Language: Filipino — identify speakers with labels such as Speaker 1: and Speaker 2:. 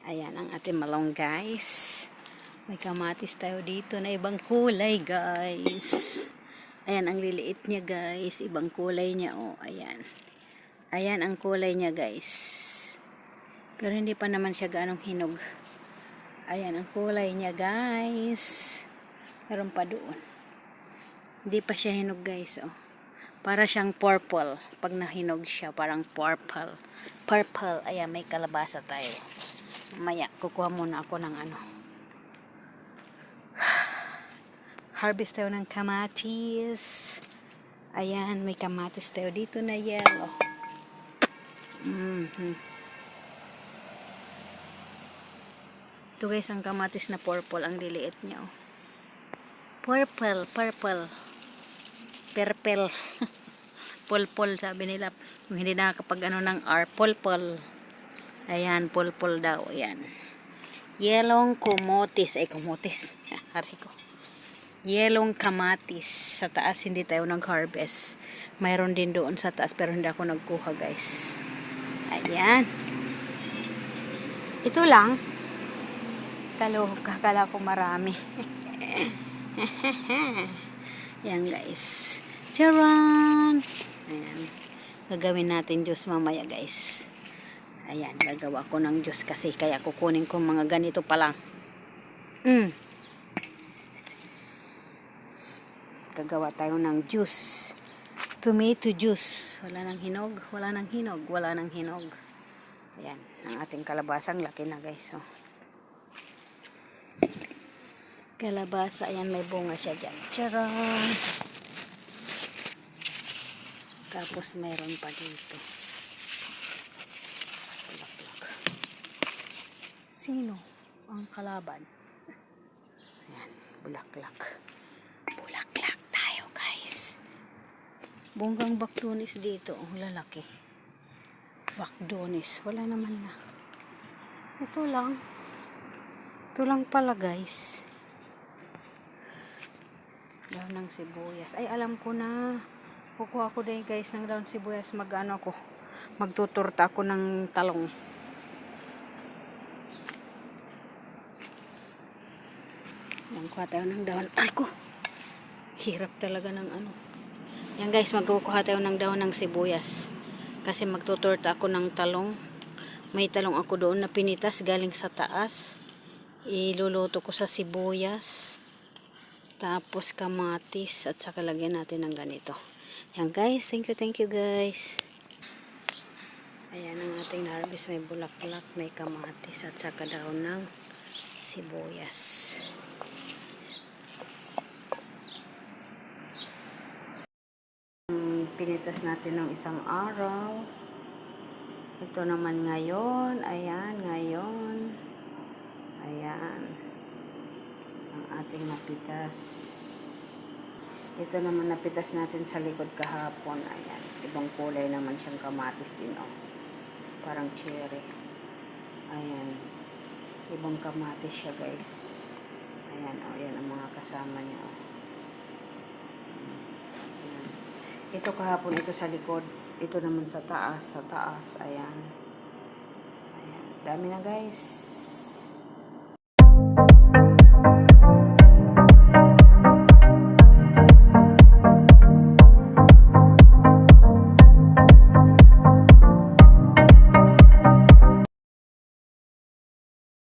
Speaker 1: Ayan ang ating malong guys. May kamatis tayo dito na ibang kulay guys. Ayan ang liliit niya guys. Ibang kulay niya oh. Ayan. Ayan ang kulay niya guys. Pero hindi pa naman siya ganong hinog. Ayan ang kulay niya guys. Meron pa doon. Hindi pa siya hinog guys oh. Para siyang purple. Pag nahinog siya, parang purple. Purple. Ayan, may kalabasa tayo. Maya, kukuha muna ako ng ano. Harvest tayo ng kamatis. Ayan, may kamatis tayo dito na yellow. Ito guys, ang kamatis na purple. Ang liliit niya oh. Purple. Purple. Pulpul sabi nila. Kung hindi nakakapag ano ng R, pulpul. Ayan, pulpul daw. Ayan. Yelong kumotis. Ay, kumotis. Hari ko. Yelong kamatis. Sa taas hindi tayo nag-harvest. Mayroon din doon sa taas pero hindi ako nagkuha guys. Ayan. Ito lang. Kakala ko marami. Yan guys. Charan! Ayan. Gagawin natin juice mamaya guys. Ayan. Gagawa ko ng juice kasi kaya kukunin ko mga ganito pa lang. Gagawa tayo ng juice. Tomato juice. Wala nang hinog. Wala nang hinog. Wala nang hinog. Ayan. Ang ating kalabasang laki na guys. Oh. Kalabasa, ayan, may bunga siya dyan. Charan! Tapos mayroon pa dito. Bulaklak. Sino ang kalaban? Ayan, bulaklak. Bulaklak tayo, guys. Bunggang bakdonis dito, oh, lalaki. Bakdonis, wala naman na. Ito lang. Ito lang pala, guys. Daon ng sibuyas. Ay, alam ko na. Kukuha ko din, guys, ng daon sibuyas. Mag-ano ako. Magtuturta ako ng talong. Yan, kuha tayo ng daon. Ay ko! Hirap talaga ng ano. Yan, guys, magkukuha tayo ng daon ng sibuyas. Kasi magtuturta ako ng talong. May talong ako doon na pinitas galing sa taas. Iluluto ko sa sibuyas. Tapos kamatis at saka lagyan natin ng ganito. Yan, guys, thank you guys. Ayan ang ating harvest, may bulaklak, may kamatis at saka daon ng sibuyas. Pinitas natin ng isang araw. Ito naman ngayon, ayan, ngayon. Ayan. Ang ating napitas. Ito naman napitas natin sa likod kahapon. Ayan. Ibang kulay naman siyang kamatis din, oh. Parang cherry. Ayan. Ibang kamatis siya, guys. Ayan, oh. Ayan ang mga kasama niya, oh. Ayan. Ito kahapon, ito sa likod. Ito naman sa taas. Ayan. Ayan. Dami na, guys.